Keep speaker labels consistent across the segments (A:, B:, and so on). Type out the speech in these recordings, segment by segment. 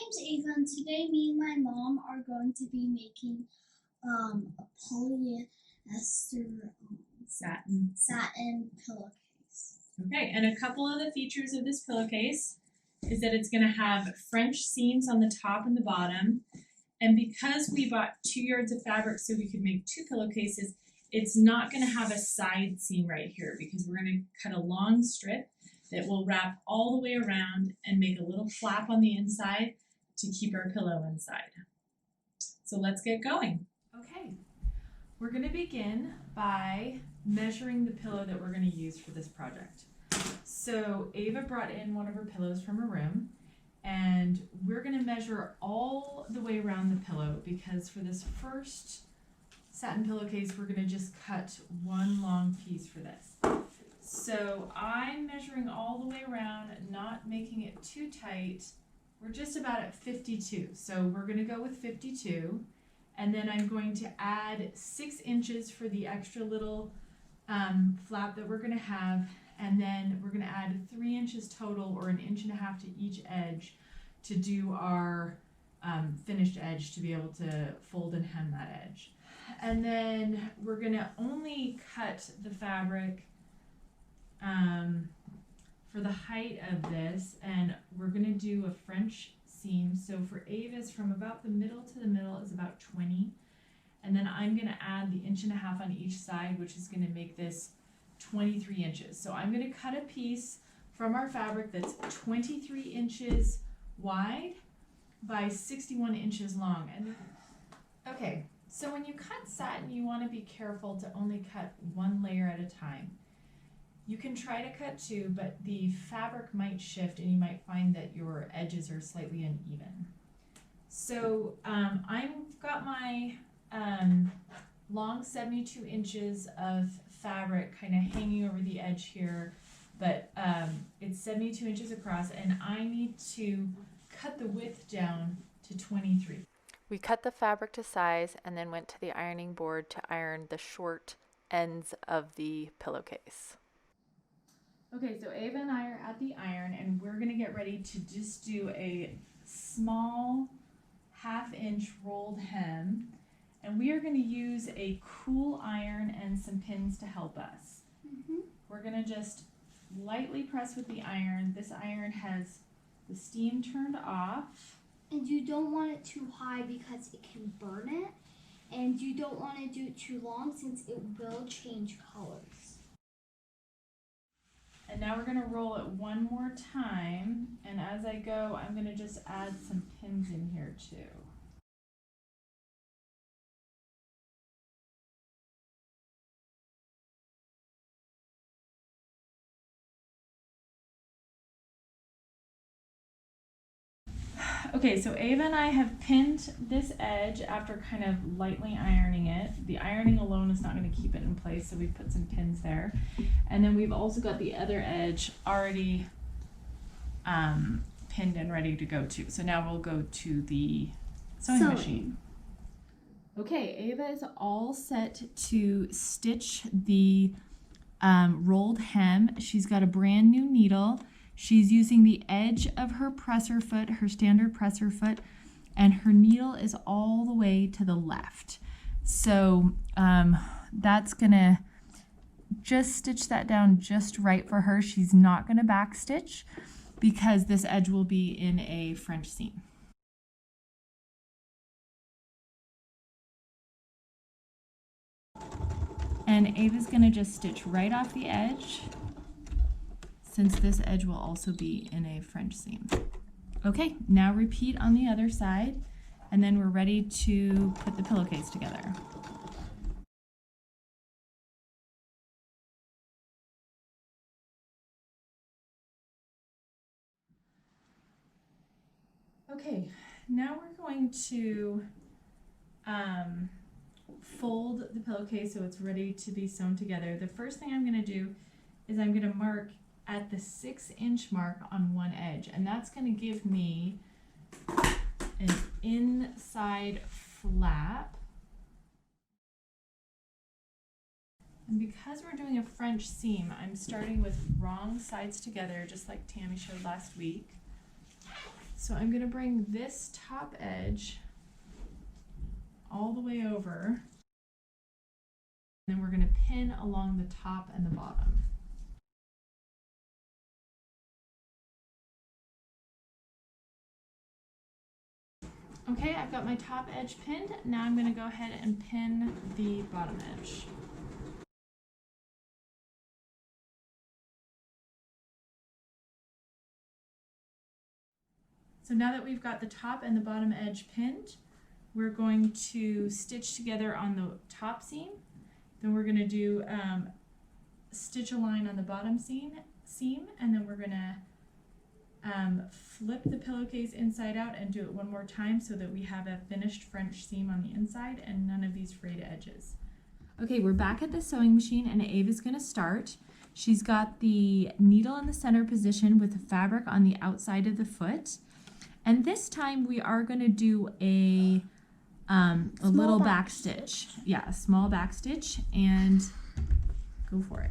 A: name's Ava, and today me and my mom are going to be making a polyester satin pillowcase.
B: Okay, and a couple of the features of this pillowcase is that it's going to have French seams on the top and the bottom. And because we bought 2 yards of fabric so we could make 2 pillowcases, it's not going to have a side seam right here because we're going to cut a long strip that will wrap all the way around and make a little flap on the inside to keep our pillow inside. So let's get going. Okay, we're going to begin by measuring the pillow that we're going to use for this project. So Ava brought in one of her pillows from her room, and we're going to measure all the way around the pillow because for this first satin pillowcase, we're going to just cut one long piece for this. So I'm measuring all the way around, not making it too tight. We're just about at 52. So we're going to go with 52. And then I'm going to add 6 inches for the extra little flap that we're going to have. And then we're going to add 3 inches total, or 1.5 inches to each edge, to do our finished edge to be able to fold and hem that edge. And then we're going to only cut the fabric for the height of this, and we're going to do a French seam. So for Ava's, from about the middle to the middle is about 20, and then I'm going to add the 1.5 inches on each side, which is going to make this 23 inches. So I'm going to cut a piece from our fabric that's 23 inches wide by 61 inches long. And okay, so when you cut satin, you want to be careful to only cut 1 layer at a time. You can try to cut 2, but the fabric might shift and you might find that your edges are slightly uneven. So I've got my long 72 inches of fabric kind of hanging over the edge here, but it's 72 inches across, and I need to cut the width down to 23.
C: We cut the fabric to size and then went to the ironing board to iron the short ends of the pillowcase.
B: Okay, so Ava and I are at the iron, and we're going to get ready to just do a small 1/2 inch rolled hem, and we are going to use a cool iron and some pins to help us. We're going to just lightly press with the iron. This iron has the steam turned off.
A: And you don't want it too high because it can burn it, and you don't want to do it too long since it will change colors.
B: And now we're going to roll it one more time, and as I go, I'm going to just add some pins in here too. Okay, so Ava and I have pinned this edge after kind of lightly ironing it. The ironing alone is not going to keep it in place, so we put some pins there. And then we've also got the other edge already pinned and ready to go too. So now we'll go to the sewing machine. Okay, Ava is all set to stitch the rolled hem. She's got a brand new needle. She's using the edge of her presser foot, her standard presser foot, and her needle is all the way to the left. So that's gonna just stitch that down just right for her. She's not gonna back stitch because this edge will be in a French seam. And Ava's gonna just stitch right off the edge, since this edge will also be in a French seam. Okay, now repeat on the other side, and then we're ready to put the pillowcase together. Okay, now we're going to fold the pillowcase so it's ready to be sewn together. The first thing I'm going to do is I'm going to mark at the 6-inch mark on one edge, and that's going to give me an inside flap. And because we're doing a French seam, I'm starting with wrong sides together, just like Tammy showed last week. So I'm gonna bring this top edge all the way over. And then we're gonna pin along the top and the bottom. Okay, I've got my top edge pinned. Now I'm gonna go ahead and pin the bottom edge. So now that we've got the top and the bottom edge pinned, we're going to stitch together on the top seam. Then we're going to do stitch a line on the bottom seam, and then we're going to flip the pillowcase inside out and do it one more time so that we have a finished French seam on the inside and none of these frayed edges. Okay, we're back at the sewing machine and Ava's going to start. She's got the needle in the center position with the fabric on the outside of the foot. And this time we are going to do a little back stitch. Yeah, a small back stitch, and go for it.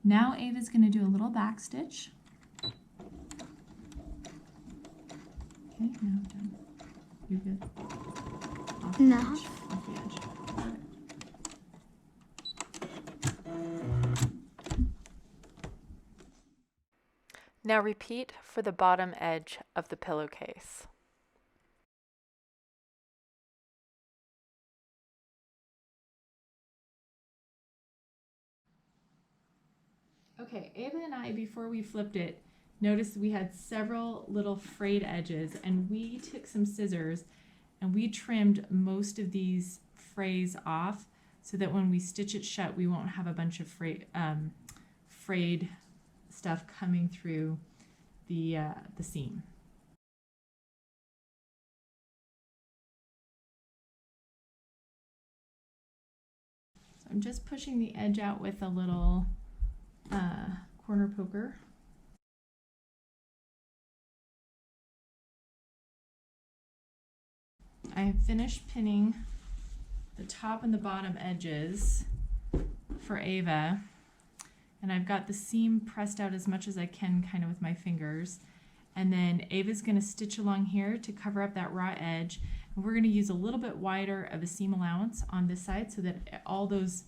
B: Now Ava's going to do a little back stitch. Okay, now done. You're good. Off the
A: No.
B: edge, off the edge.
C: Now repeat for the bottom edge of the pillowcase.
B: Okay, Ava and I, before we flipped it, noticed we had several little frayed edges, and we took some scissors and we trimmed most of these frays off so that when we stitch it shut, we won't have a bunch of frayed stuff coming through the seam. So I'm just pushing the edge out with a little corner poker. I have finished pinning the top and the bottom edges for Ava, and I've got the seam pressed out as much as I can kind of with my fingers, and then Ava's going to stitch along here to cover up that raw edge, and we're going to use a little bit wider of a seam allowance on this side so that all those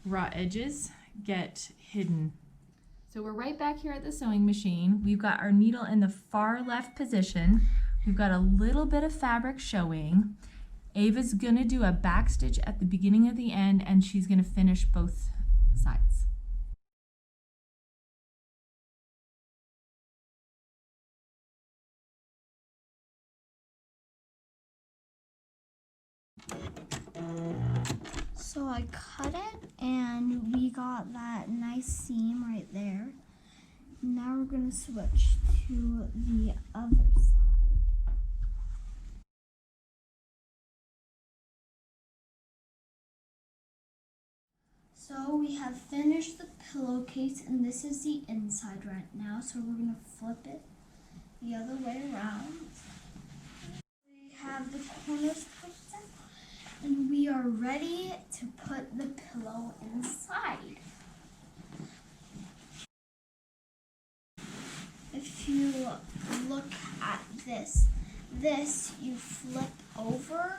B: raw edges get hidden. So we're right back here at the sewing machine. We've got our needle in the far left position. We've got a little bit of fabric showing. Ava's gonna do a back stitch at the beginning of the end, and she's gonna finish both sides.
A: So I cut it and we got that nice seam right there. Now we're going to switch to the other side. So we have finished the pillowcase, and this is the inside right now. So we're going to flip it the other way around. We have the corners put in, and we are ready to put the pillow inside. If you look at this you flip over,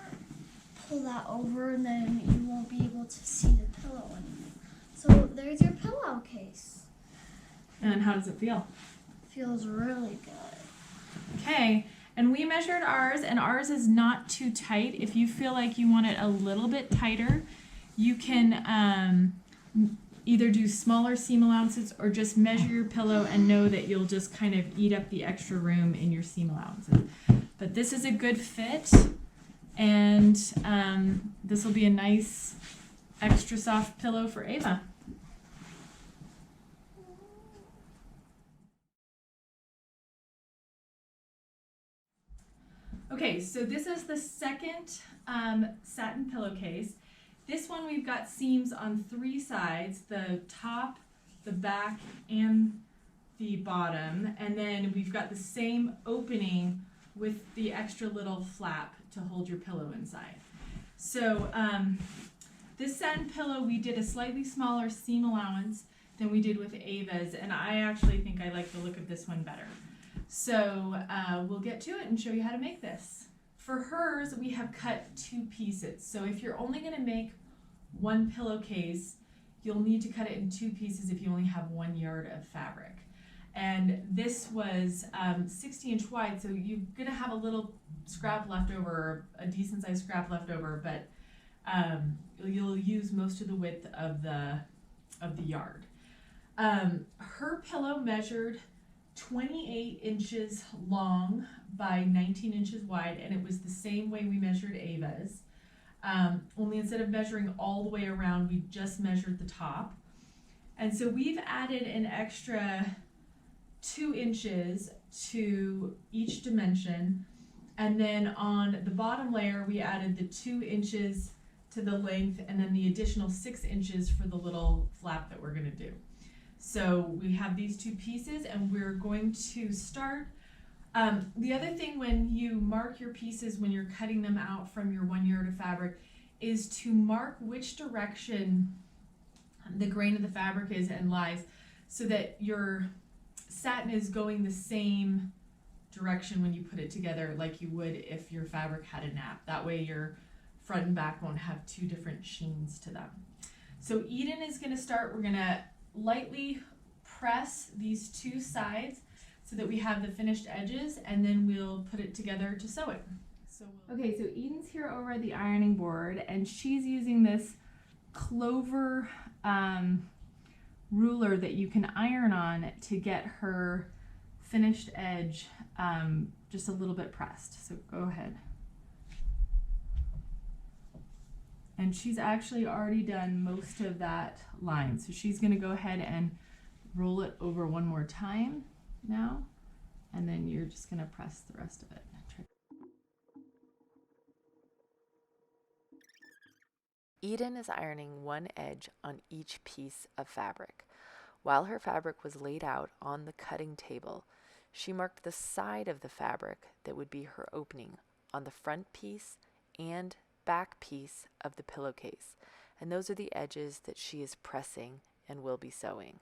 A: pull that over, and then you won't be able to see the pillow anymore. So there's your pillowcase.
B: And how does it feel?
A: Feels really good.
B: Okay, and we measured ours, and ours is not too tight. If you feel like you want it a little bit tighter, you can either do smaller seam allowances or just measure your pillow and know that you'll just kind of eat up the extra room in your seam allowances. But this is a good fit, and this will be a nice extra soft pillow for Ava. Okay, so this is the second satin pillowcase. This one we've got seams on 3 sides, the top, the back, and the bottom, and then we've got the same opening with the extra little flap to hold your pillow inside. So this satin pillow, we did a slightly smaller seam allowance than we did with Ava's, and I actually think I like the look of this one better. So we'll get to it and show you how to make this. For hers, we have cut 2 pieces. So if you're only gonna make 1 pillowcase, you'll need to cut it in 2 pieces if you only have 1 yard of fabric. And this was 60-inch wide, so you're gonna have a little scrap left over, a decent sized scrap left over, but you'll use most of the width of the yard. Her pillow measured 28 inches long by 19 inches wide, and it was the same way we measured Ava's. Only instead of measuring all the way around, we just measured the top. And so we've added an extra 2 inches to each dimension, and then on the bottom layer we added the 2 inches to the length, and then the additional 6 inches for the little flap that we're going to do. So we have these 2 pieces, and we're going to start. The other thing when you mark your pieces, when you're cutting them out from your 1 yard of fabric, is to mark which direction the grain of the fabric is and lies, so that your satin is going the same direction when you put it together like you would if your fabric had a nap. That way your front and back won't have 2 different sheens to them. So Eden is going to start. We're going to lightly press these 2 sides so that we have the finished edges, and then we'll put it together to sew it. Okay, so Eden's here over at the ironing board, and she's using this clover ruler that you can iron on to get her finished edge just a little bit pressed. So go ahead. And she's actually already done most of that line. So she's going to go ahead and roll it over one more time now, and then you're just going to press the rest of it.
C: Eden is ironing one edge on each piece of fabric. While her fabric was laid out on the cutting table, she marked the side of the fabric that would be her opening on the front piece and back piece of the pillowcase, and those are the edges that she is pressing and will be sewing.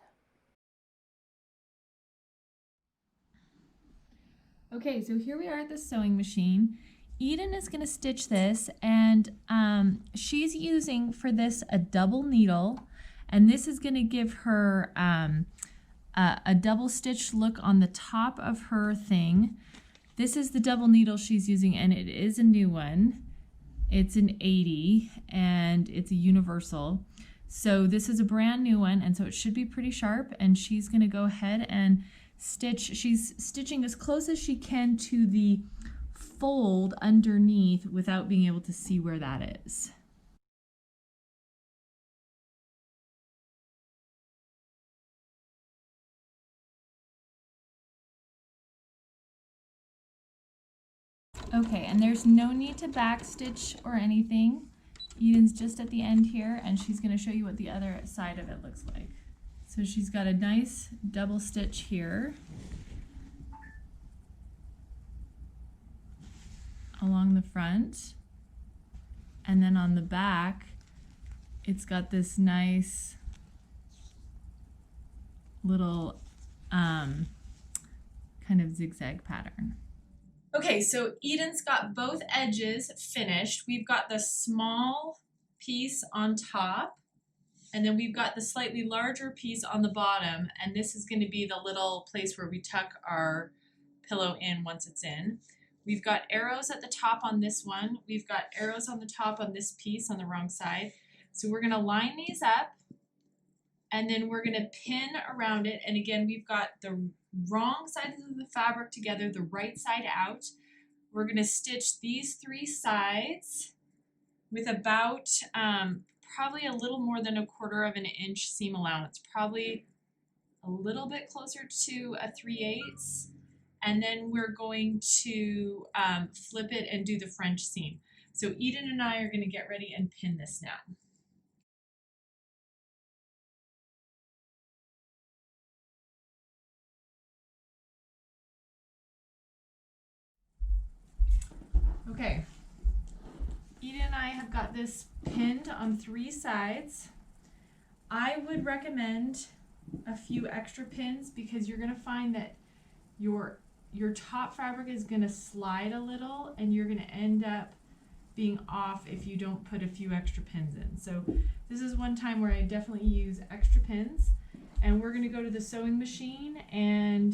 B: Okay, so here we are at the sewing machine. Eden is going to stitch this, and she's using for this a double needle, and this is going to give her a double stitch look on the top of her thing. This is the double needle she's using, and it is a new one. It's an 80, and it's a universal. So this is a brand new one, and so it should be pretty sharp, and she's going to go ahead and stitch. She's stitching as close as she can to the fold underneath without being able to see where that is. Okay, and there's no need to back stitch or anything. Eden's just at the end here, and she's going to show you what the other side of it looks like. So she's got a nice double stitch here along the front, and then on the back it's got this nice little kind of zigzag pattern. Okay, so Eden's got both edges finished. We've got the small piece on top, and then we've got the slightly larger piece on the bottom, and this is going to be the little place where we tuck our pillow in once it's in. We've got arrows at the top on this one. We've got arrows on the top on this piece on the wrong side. So we're going to line these up, and then we're going to pin around it. And again, we've got the wrong sides of the fabric together, the right side out. We're going to stitch these 3 sides with about probably a little more than 1/4 of an inch seam allowance, probably a little bit closer to a 3/8. And then we're going to flip it and do the French seam. So Eden and I are going to get ready and pin this now. Okay, Eden and I have got this pinned on 3 sides. I would recommend a few extra pins because you're gonna find that your top fabric is gonna slide a little and you're gonna end up being off if you don't put a few extra pins in. So this is one time where I definitely use extra pins, and we're gonna go to the sewing machine and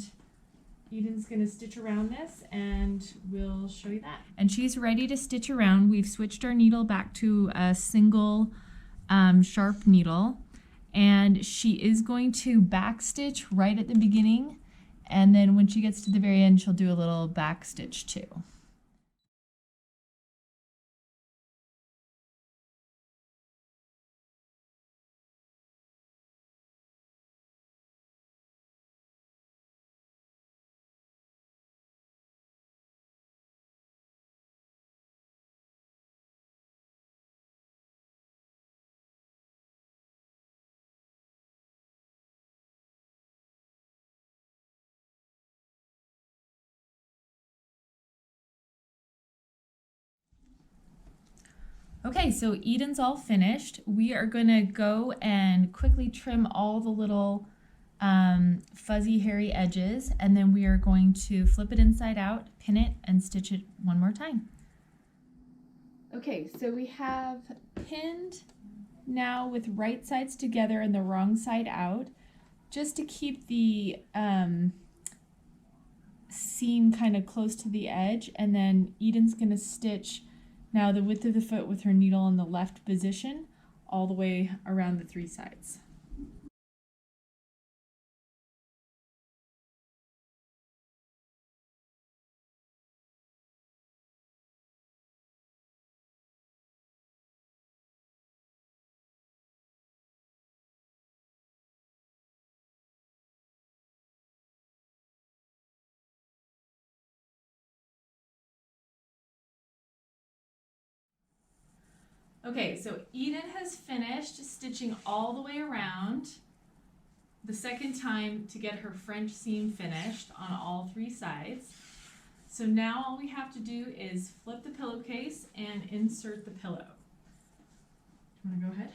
B: Eden's gonna stitch around this and we'll show you that. And she's ready to stitch around. We've switched our needle back to a single sharp needle, and she is going to back stitch right at the beginning, and then when she gets to the very end she'll do a little back stitch too. Okay, so Eden's all finished. We are gonna go and quickly trim all the little fuzzy hairy edges, and then we are going to flip it inside out, pin it, and stitch it one more time. Okay, so we have pinned now with right sides together and the wrong side out, just to keep the seam kind of close to the edge, and then Eden's gonna stitch now the width of the foot with her needle in the left position all the way around the 3 sides. Okay, so Eden has finished stitching all the way around the second time to get her French seam finished on all 3 sides. So now all we have to do is flip the pillowcase and insert the pillow. You want to go ahead?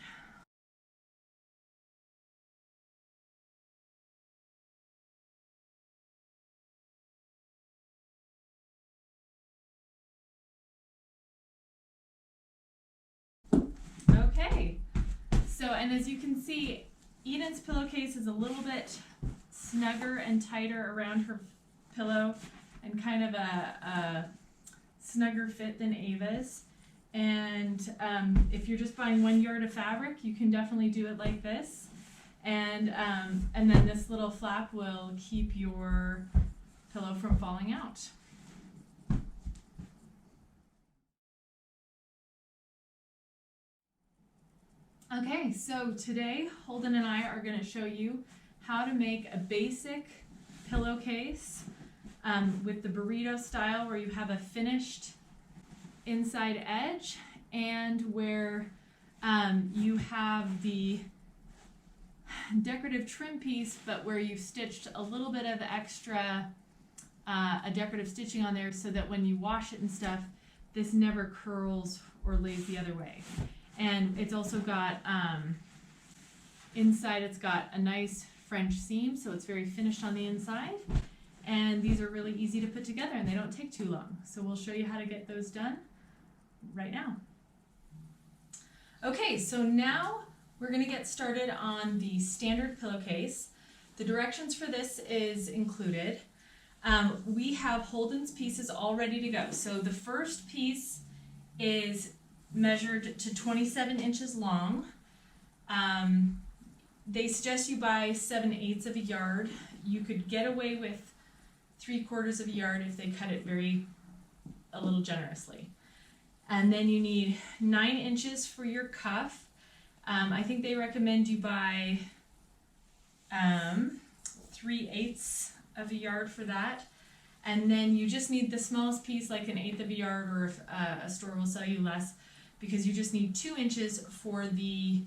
B: Okay, so, and as you can see, Eden's pillowcase is a little bit snugger and tighter around her pillow and kind of a snugger fit than Ava's. And if you're just buying 1 yard of fabric, you can definitely do it like this. And then this little flap will keep your pillow from falling out. Okay, so today Holden and I are going to show you how to make a basic pillowcase with the burrito style, where you have a finished inside edge and where you have the decorative trim piece, but where you've stitched a little bit of extra a decorative stitching on there so that when you wash it and stuff, this never curls or lays the other way. And it's also got, inside it's got a nice French seam, so it's very finished on the inside. And these are really easy to put together and they don't take too long. So we'll show you how to get those done right now. Okay, so now we're gonna get started on the standard pillowcase. The directions for this is included. We have Holden's pieces all ready to go. So the first piece is measured to 27 inches long. They suggest you buy 7/8 of a yard. You could get away with 3/4 of a yard if they cut it a little generously. And then you need 9 inches for your cuff. I think they recommend you buy 3/8 of a yard for that. And then you just need the smallest piece, like 1/8 of a yard, or if a store will sell you less, because you just need 2 inches for the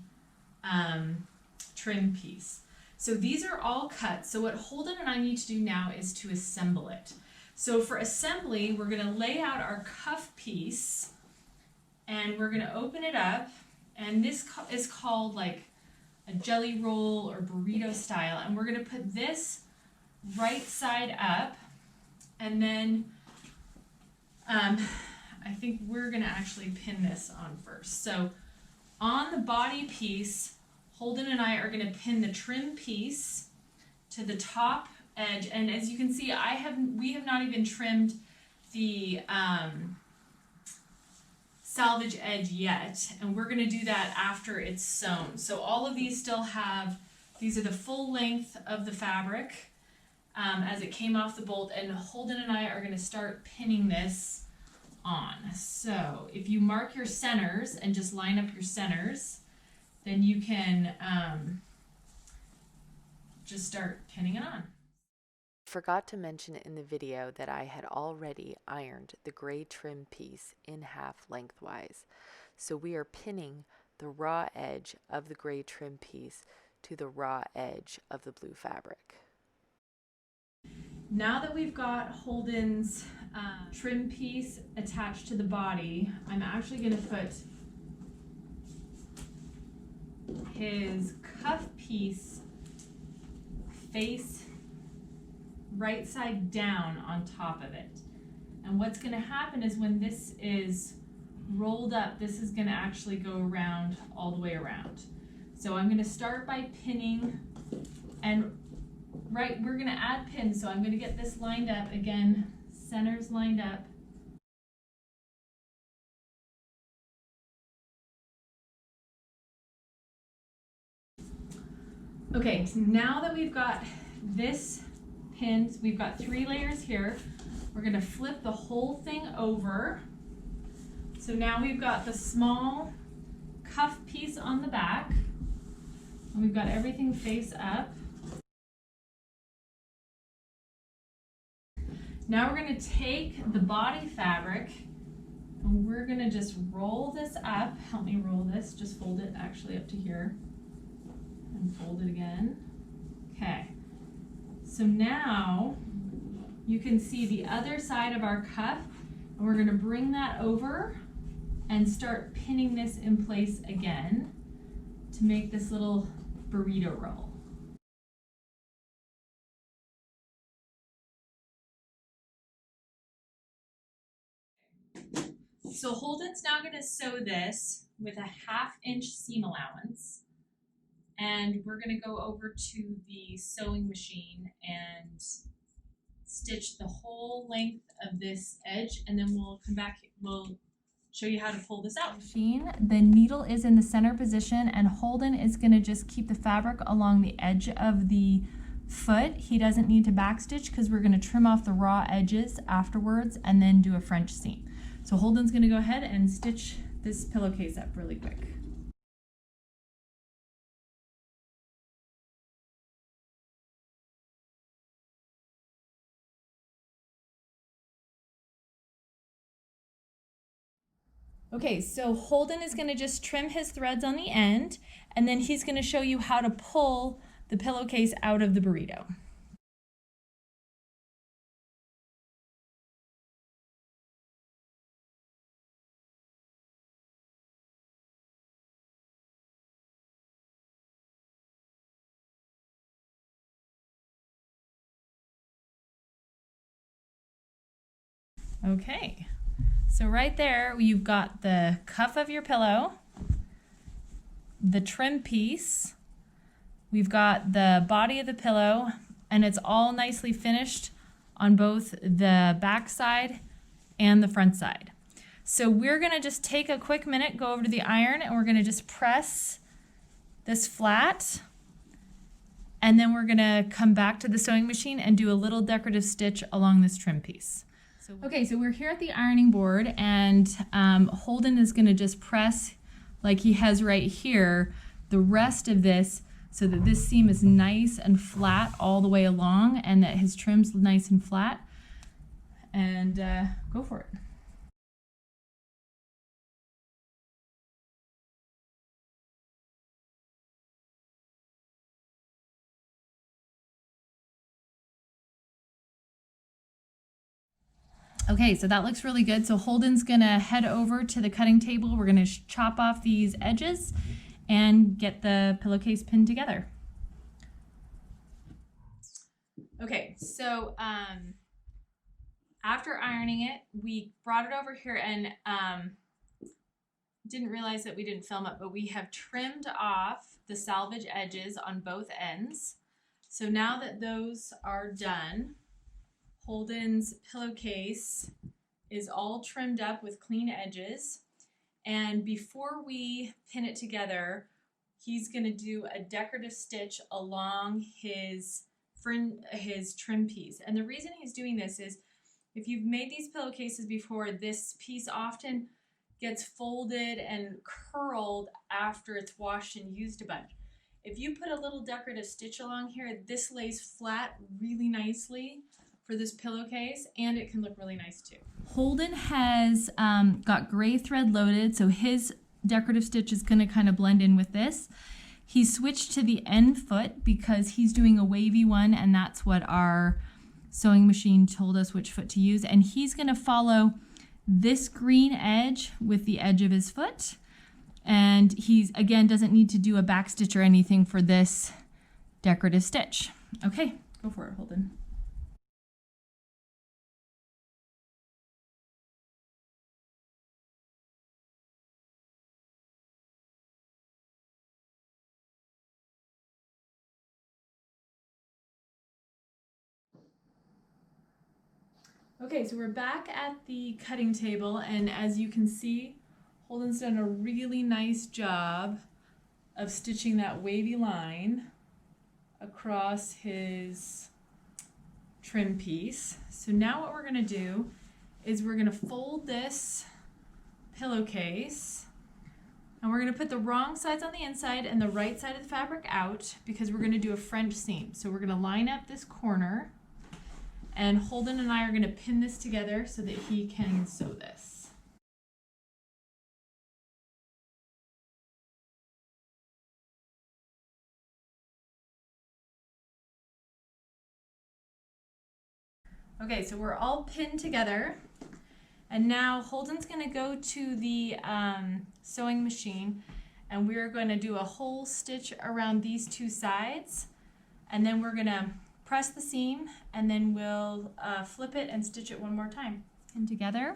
B: trim piece. So these are all cut. So what Holden and I need to do now is to assemble it. So for assembly, we're gonna lay out our cuff piece and we're gonna open it up, and this is called like a jelly roll or burrito style, and we're gonna put this right side up, and then I think we're gonna actually pin this on first. So on the body piece, Holden and I are gonna pin the trim piece to the top edge, and as you can see, we have not even trimmed the salvage edge yet, and we're going to do that after it's sewn. So all of these still have, these are the full length of the fabric as it came off the bolt, and Holden and I are going to start pinning this on. So if you mark your centers and just line up your centers, then you can just start pinning it on.
C: Forgot to mention in the video that I had already ironed the gray trim piece in half lengthwise. So we are pinning the raw edge of the gray trim piece to the raw edge of the blue fabric.
B: Now that we've got Holden's trim piece attached to the body, I'm actually going to put his cuff piece face right side down on top of it. And what's going to happen is when this is rolled up, this is going to actually go around all the way around. So I'm going to start by pinning, and we're going to add pins. So I'm going to get this lined up again, centers lined up. Okay, so now that we've got this pins, we've got 3 layers here. We're going to flip the whole thing over. So now we've got the small cuff piece on the back, and we've got everything face up. Now we're going to take the body fabric and we're going to just roll this up. Help me roll this. Just fold it actually up to here and fold it again. Okay. So now you can see the other side of our cuff, and we're going to bring that over and start pinning this in place again to make this little burrito roll. So Holden's now going to sew this with a 1/2 inch seam allowance. And we're going to go over to the sewing machine and stitch the whole length of this edge, and then we'll come back, we'll show you how to pull this out. The needle is in the center position, and Holden is going to just keep the fabric along the edge of the foot. He doesn't need to backstitch because we're going to trim off the raw edges afterwards and then do a French seam. So Holden's going to go ahead and stitch this pillowcase up really quick. Okay, so Holden is going to just trim his threads on the end, and then he's going to show you how to pull the pillowcase out of the burrito. Okay. So right there, you've got the cuff of your pillow, the trim piece, we've got the body of the pillow, and it's all nicely finished on both the back side and the front side. So we're gonna just take a quick minute, go over to the iron, and we're gonna just press this flat, and then we're gonna come back to the sewing machine and do a little decorative stitch along this trim piece. Okay, so we're here at the ironing board, and Holden is going to just press, like he has right here, the rest of this so that this seam is nice and flat all the way along, and that his trim's nice and flat. And go for it. Okay, so that looks really good. So Holden's gonna head over to the cutting table. We're gonna chop off these edges and get the pillowcase pinned together. Okay, so after ironing it, we brought it over here and didn't realize that we didn't film it, but we have trimmed off the salvage edges on both ends. So now that those are done, Holden's pillowcase is all trimmed up with clean edges. And before we pin it together, he's gonna do a decorative stitch along his trim piece. And the reason he's doing this is if you've made these pillowcases before, this piece often gets folded and curled after it's washed and used a bunch. If you put a little decorative stitch along here, this lays flat really nicely for this pillowcase, and it can look really nice too. Holden has got gray thread loaded, so his decorative stitch is going to kind of blend in with this. He switched to the end foot because he's doing a wavy one, and that's what our sewing machine told us which foot to use. And he's going to follow this green edge with the edge of his foot. And he's, again, doesn't need to do a back stitch or anything for this decorative stitch. Okay, go for it, Holden. Okay, so we're back at the cutting table, and as you can see, Holden's done a really nice job of stitching that wavy line across his trim piece. So now what we're gonna do is we're gonna fold this pillowcase, and we're gonna put the wrong sides on the inside and the right side of the fabric out because we're gonna do a French seam. So we're gonna line up this corner, and Holden and I are gonna pin this together so that he can sew this. Okay, so we're all pinned together, and now Holden's gonna go to the sewing machine, and we're gonna do a whole stitch around these two sides, and then we're gonna press the seam, and then we'll flip it and stitch it one more time. And together,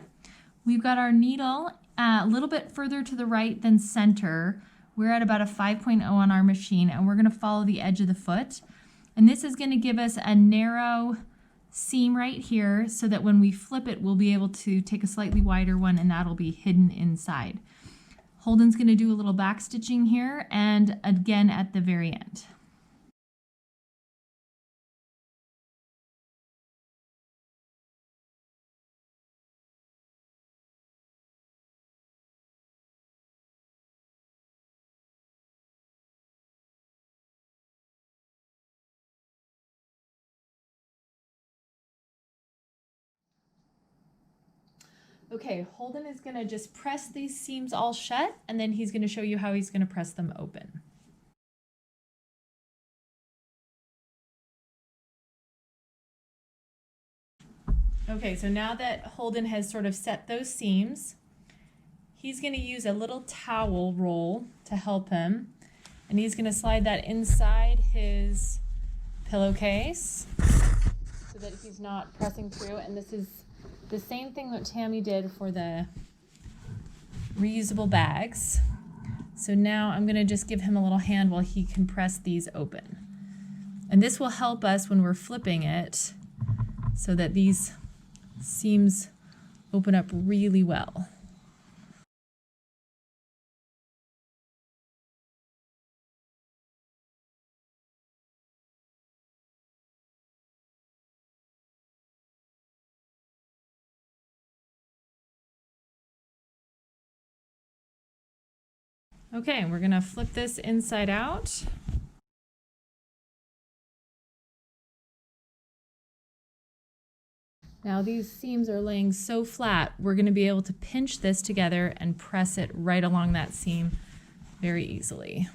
B: we've got our needle a little bit further to the right than center. We're at about a 5.0 on our machine, and we're gonna follow the edge of the foot. And this is gonna give us a narrow seam right here so that when we flip it, we'll be able to take a slightly wider one, and that'll be hidden inside. Holden's gonna do a little back stitching here, and again at the very end. Okay, Holden is gonna just press these seams all shut, and then he's gonna show you how he's gonna press them open. Okay, so now that Holden has sort of set those seams, he's gonna use a little towel roll to help him, and he's gonna slide that inside his pillowcase so that he's not pressing through. And this is the same thing that Tammy did for the reusable bags. So now I'm gonna just give him a little hand while he can press these open. And this will help us when we're flipping it so that these seams open up really well. Okay, we're gonna flip this inside out. Now these seams are laying so flat, we're gonna be able to pinch this together and press it right along that seam very easily.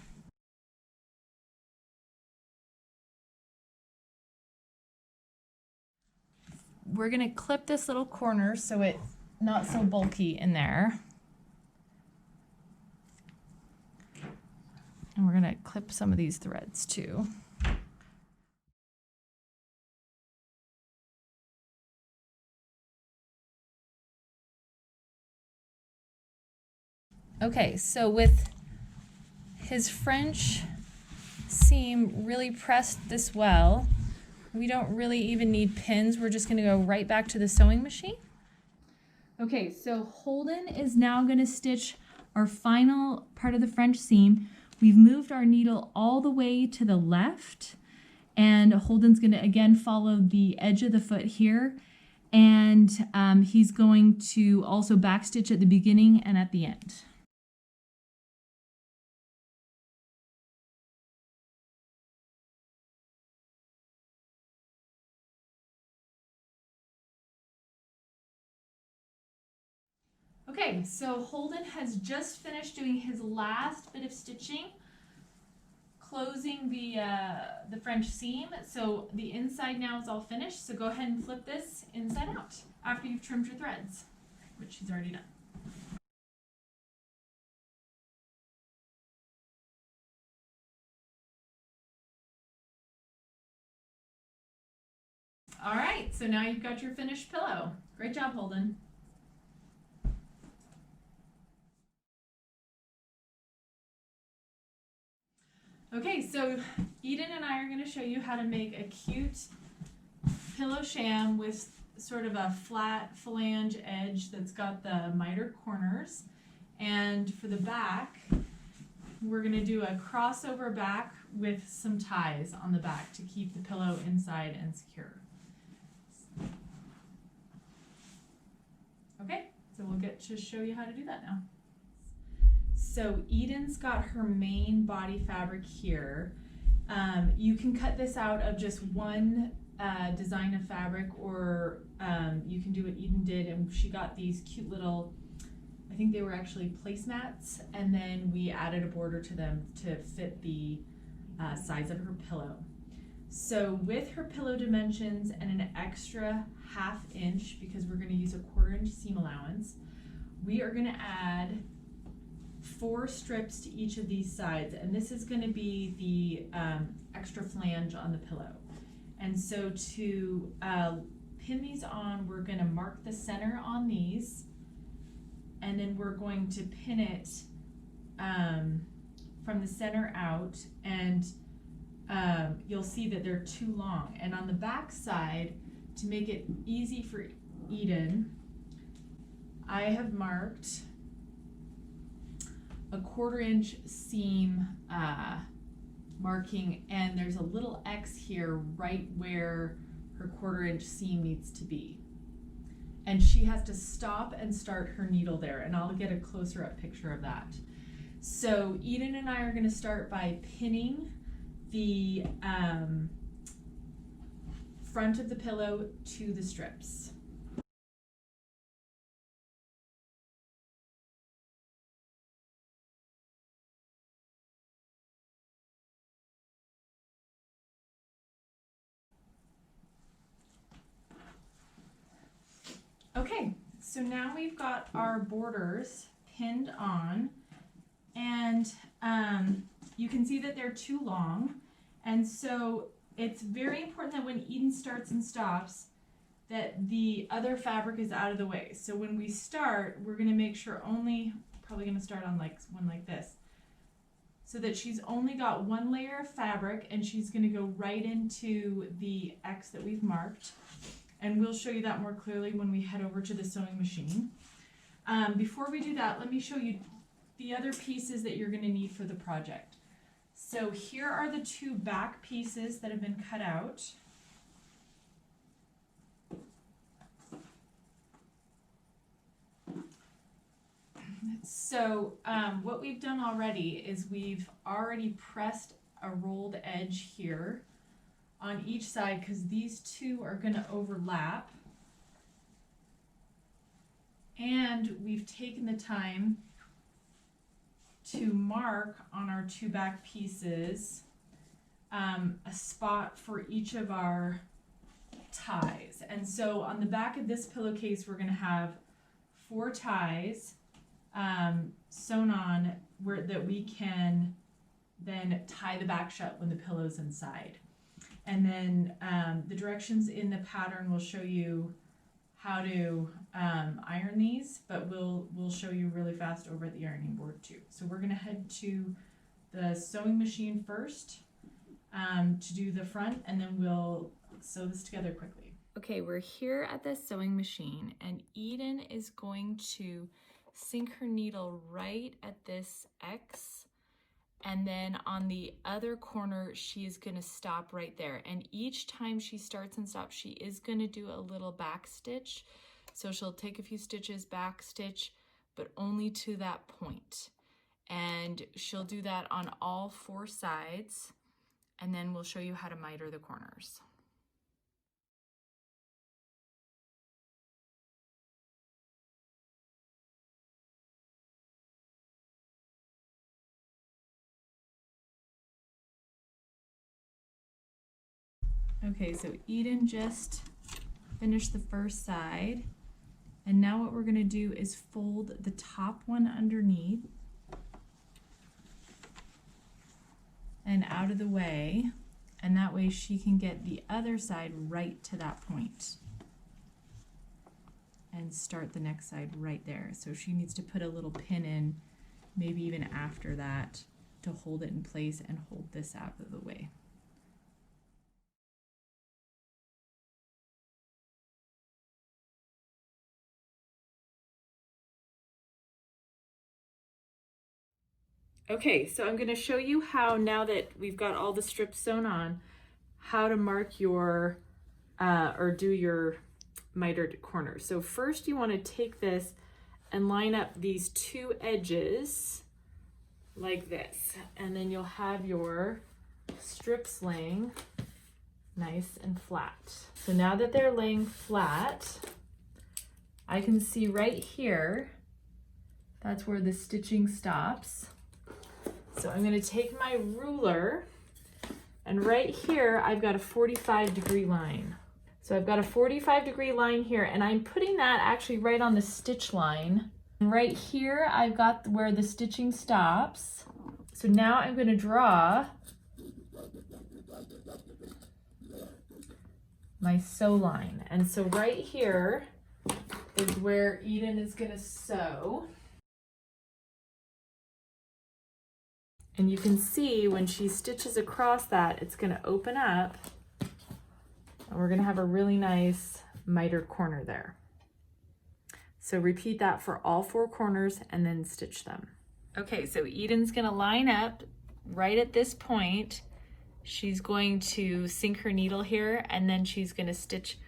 B: we're gonna clip this little corner so it's not so bulky in there. And we're gonna clip some of these threads too. Okay, so with his French seam really pressed this well, we don't really even need pins. We're just gonna go right back to the sewing machine. Okay, so Holden is now gonna stitch our final part of the French seam. We've moved our needle all the way to the left, and Holden's gonna again follow the edge of the foot here, and he's going to also backstitch at the beginning and at the end. Okay, so Holden has just finished doing his last bit of stitching, closing the French seam. So the inside now is all finished. So go ahead and flip this inside out after you've trimmed your threads, which he's already done. All right, so now you've got your finished pillow. Great job, Holden. Okay, so Eden and I are going to show you how to make a cute pillow sham with sort of a flat flange edge that's got the miter corners. And for the back, we're going to do a crossover back with some ties on the back to keep the pillow inside and secure. Okay, so we'll get to show you how to do that now. So Eden's got her main body fabric here. You can cut this out of just one design of fabric, or you can do what Eden did, and she got these cute little, I think they were actually placemats, and then we added a border to them to fit the size of her pillow. So with her pillow dimensions and an extra ½ inch, because we're going to use a 1/4 inch seam allowance, we are going to add 4 strips to each of these sides, and this is going to be the extra flange on the pillow. And so to pin these on, we're going to mark the center on these, and then we're going to pin it from the center out, and you'll see that they're too long. And on the back side, to make it easy for Eden, I have marked a 1/4 inch seam marking, and there's a little X here right where her 1/4 inch seam needs to be. And she has to stop and start her needle there, and I'll get a closer up picture of that. So Eden and I are going to start by pinning the front of the pillow to the strips. Okay, so now we've got our borders pinned on, and you can see that they're too long, and so it's very important that when Eden starts and stops that the other fabric is out of the way. So when we start, we're going to make sure probably going to start on like one like this, so that she's only got one layer of fabric, and she's going to go right into the X that we've marked. And we'll show you that more clearly when we head over to the sewing machine. Before we do that, let me show you the other pieces that you're going to need for the project. So here are the 2 back pieces that have been cut out. So what we've done already is we've already pressed a rolled edge here on each side, because these 2 are going to overlap, and we've taken the time to mark on our 2 back pieces a spot for each of our ties. And so on the back of this pillowcase, we're gonna have 4 ties sewn on that we can then tie the back shut when the pillow's inside. And then the directions in the pattern will show you how to iron these, but we'll show you really fast over at the ironing board too. So we're gonna head to the sewing machine first to do the front, and then we'll sew this together quickly. Okay, we're here at the sewing machine, and Eden is going to sink her needle right at this X, and then on the other corner she is going to stop right there. And each time she starts and stops, she is going to do a little back stitch. So she'll take a few stitches, back stitch, but only to that point. And she'll do that on all 4 sides, and then we'll show you how to miter the corners. Okay, so Eden just finished the first side, and now what we're going to do is fold the top one underneath and out of the way, and that way she can get the other side right to that point and start the next side right there. So she needs to put a little pin in, maybe even after that, to hold it in place and hold this out of the way. Okay, so I'm going to show you how, now that we've got all the strips sewn on, how to mark your or do your mitered corners. So first you want to take this and line up these 2 edges like this, and then you'll have your strips laying nice and flat. So now that they're laying flat, I can see right here, that's where the stitching stops. So I'm going to take my ruler, and right here I've got a 45-degree line. So I've got a 45-degree line here, and I'm putting that actually right on the stitch line. And right here I've got where the stitching stops. So now I'm going to draw my sew line. And so right here is where Eden is going to sew. And you can see when she stitches across that, it's going to open up, and we're going to have a really nice mitered corner there. So repeat that for all 4 corners and then stitch them. Okay, so Eden's going to line up right at this point. She's going to sink her needle here, and then she's going to stitch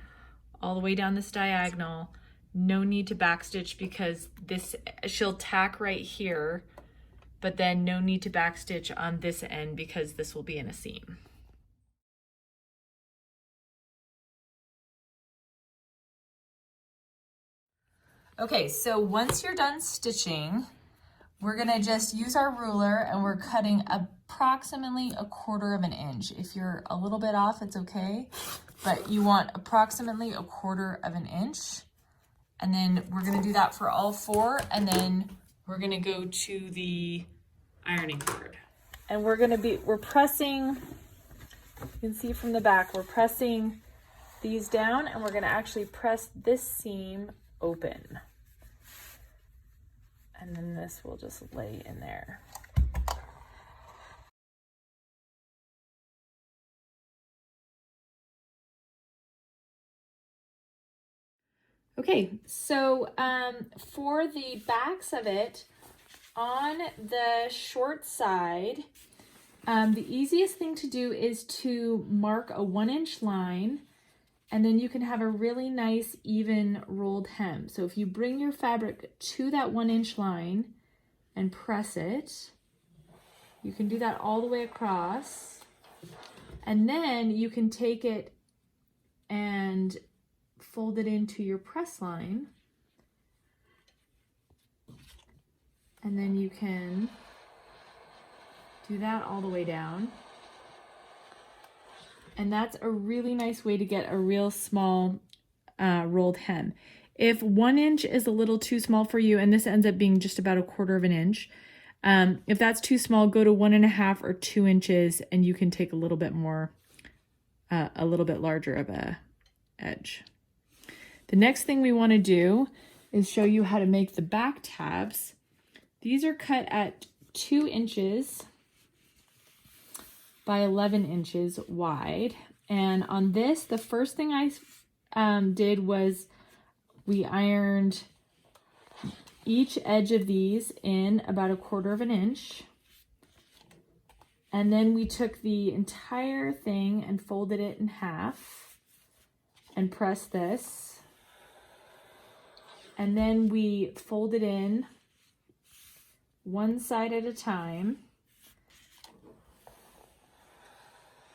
B: all the way down this diagonal. No need to backstitch because this, she'll tack right here, but then no need to backstitch on this end because this will be in a seam. Okay, so once you're done stitching, we're gonna just use our ruler, and we're cutting approximately 1/4 inch. If you're a little bit off, it's okay, but you want approximately 1/4 inch. And then we're gonna do that for all 4, and then we're gonna go to the ironing board. And we're pressing, you can see from the back, we're pressing these down, and we're gonna actually press this seam open. And then this will just lay in there. Okay, so for the backs of it, on the short side, the easiest thing to do is to mark a 1-inch line, and then you can have a really nice even rolled hem. So if you bring your fabric to that 1-inch line and press it, you can do that all the way across, and then you can take it and fold it into your press line, and then you can do that all the way down. And that's a really nice way to get a real small rolled hem. If 1 inch is a little too small for you, and this ends up being just about 1/4 of an inch, if that's too small, go to 1.5 or 2 inches, and you can take a little bit more, a little bit larger of a edge. The next thing we want to do is show you how to make the back tabs. These are cut at 2 inches by 11 inches wide. And on this, the first thing I did was we ironed each edge of these in about 1/4 of an inch. And then we took the entire thing and folded it in half and pressed this. And then we folded in one side at a time.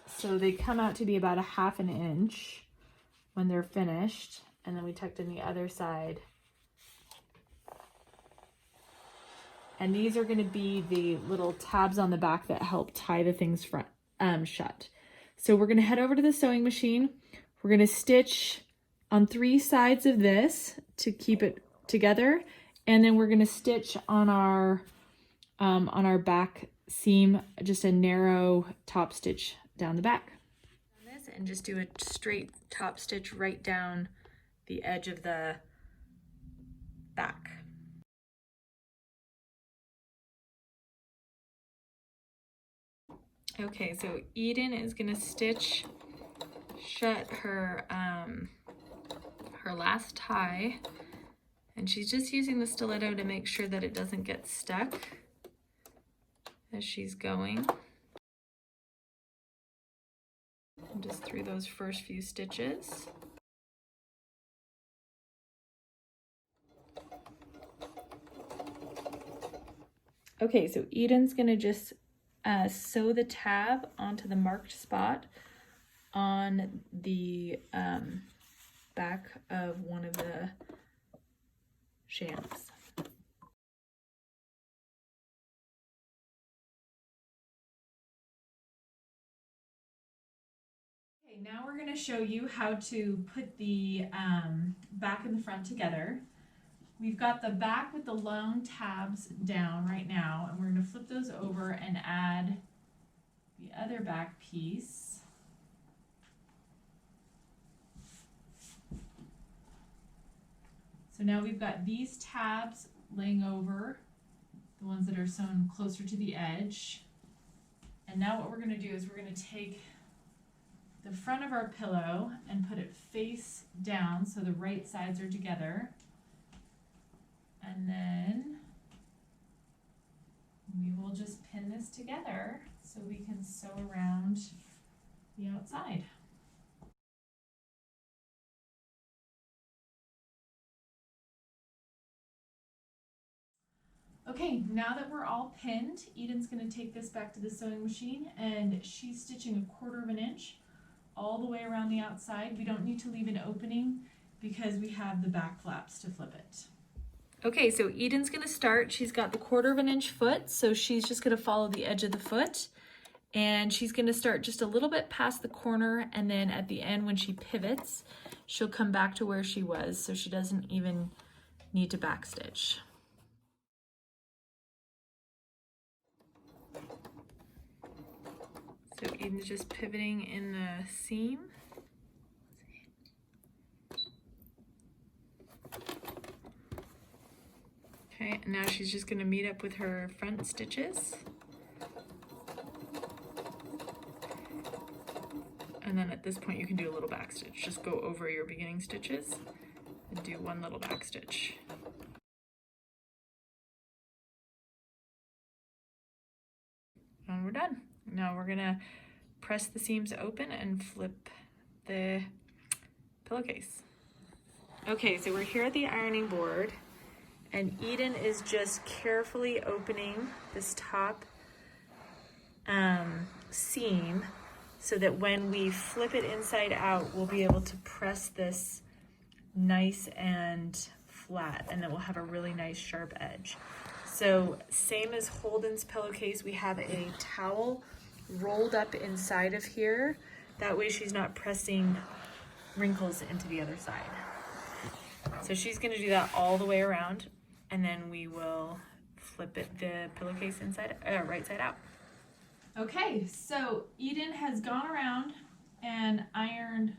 B: So they come out to be about 1/2 an inch when they're finished. And then we tucked in the other side. And these are going to be the little tabs on the back that help tie the things shut. So we're going to head over to the sewing machine. We're going to stitch on 3 sides of this to keep it together. And then we're going to stitch on our back seam, just a narrow top stitch down the back. And just do a straight top stitch right down the edge of the back. Okay, so Eden is gonna stitch shut her her last tie, and she's just using the stiletto to make sure that it doesn't get stuck as she's going. And just through those first few stitches. Okay, so Eden's gonna just sew the tab onto the marked spot on the back of one of the shams. Okay, now we're going to show you how to put the back and the front together. We've got the back with the long tabs down right now, and we're going to flip those over and add the other back piece. So now we've got these tabs laying over, the ones that are sewn closer to the edge. And now what we're going to do is we're going to take the front of our pillow and put it face down so the right sides are together. And then we will just pin this together so we can sew around the outside. Okay, now that we're all pinned, Eden's going to take this back to the sewing machine, and she's stitching 1/4 of an inch all the way around the outside. We don't need to leave an opening because we have the back flaps to flip it. Okay, so Eden's going to start. She's got the 1/4 of an inch foot, so she's just going to follow the edge of the foot, and she's going to start just a little bit past the corner, and then at the end when she pivots, she'll come back to where she was, so she doesn't even need to backstitch. So Eden's just pivoting in the seam. Okay, and now she's just going to meet up with her front stitches. And then at this point you can do a little back stitch. Just go over your beginning stitches and do one little back stitch. And we're done. Now we're gonna press the seams open and flip the pillowcase. Okay, so we're here at the ironing board, and Eden is just carefully opening this top seam so that when we flip it inside out, we'll be able to press this nice and flat, and then we'll have a really nice sharp edge. So same as Holden's pillowcase, we have a towel rolled up inside of here That way she's not pressing wrinkles into the other side. So she's gonna do that all the way around, and then we will flip it, the pillowcase right side out. Okay, so Eden has gone around and ironed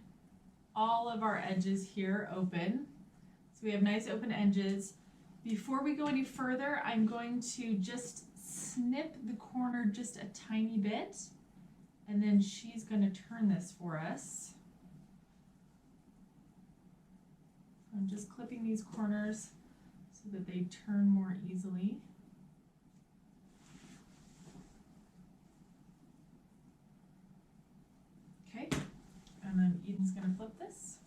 B: all of our edges here open. So we have nice open edges. Before we go any further, I'm going to just snip the corner just a tiny bit, and then she's gonna turn this for us. I'm just clipping these corners so that they turn more easily. Okay, and then Eden's gonna flip this.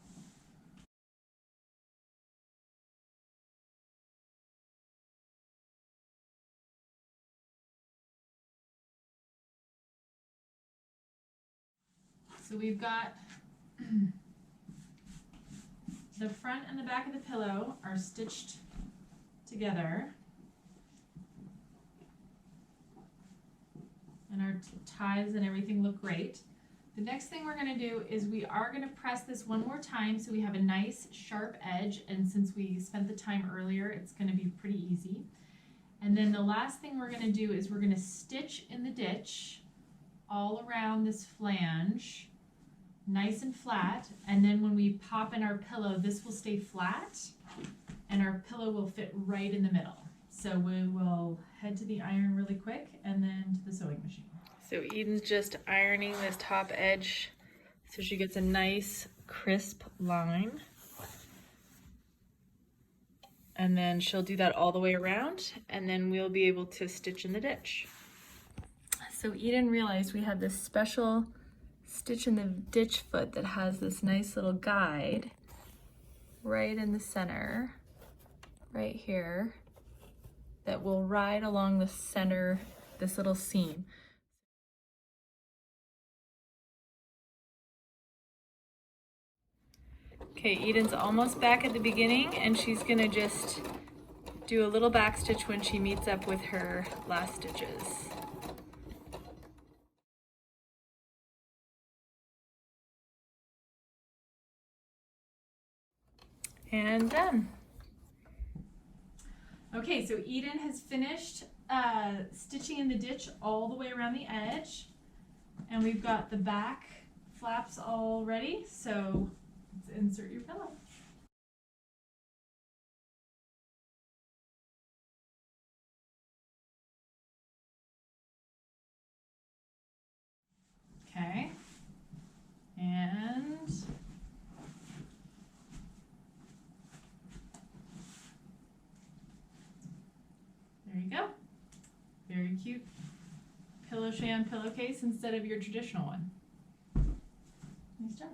B: So we've got the front and the back of the pillow are stitched together. And our ties and everything look great. The next thing we're gonna do is we are gonna press this one more time so we have a nice sharp edge, and since we spent the time earlier, it's gonna be pretty easy. And then the last thing we're gonna do is we're gonna stitch in the ditch all around this flange, nice and flat, and then when we pop in our pillow, this will stay flat and our pillow will fit right in the middle. So we will head to the iron really quick and then to the sewing machine. So Eden's just ironing this top edge so she gets a nice crisp line. And then she'll do that all the way around, and then we'll be able to stitch in the ditch. So Eden realized we had this special stitch in the ditch foot that has this nice little guide right in the center, right here, that will ride along the center, this little seam. Okay, Eden's almost back at the beginning, and she's gonna just do a little back stitch when she meets up with her last stitches. And done. Okay, so Eden has finished stitching in the ditch all the way around the edge, and we've got the back flaps all ready, so let's insert your pillow. Okay, and there you go. Very cute sham pillowcase instead of your traditional one. Nice job.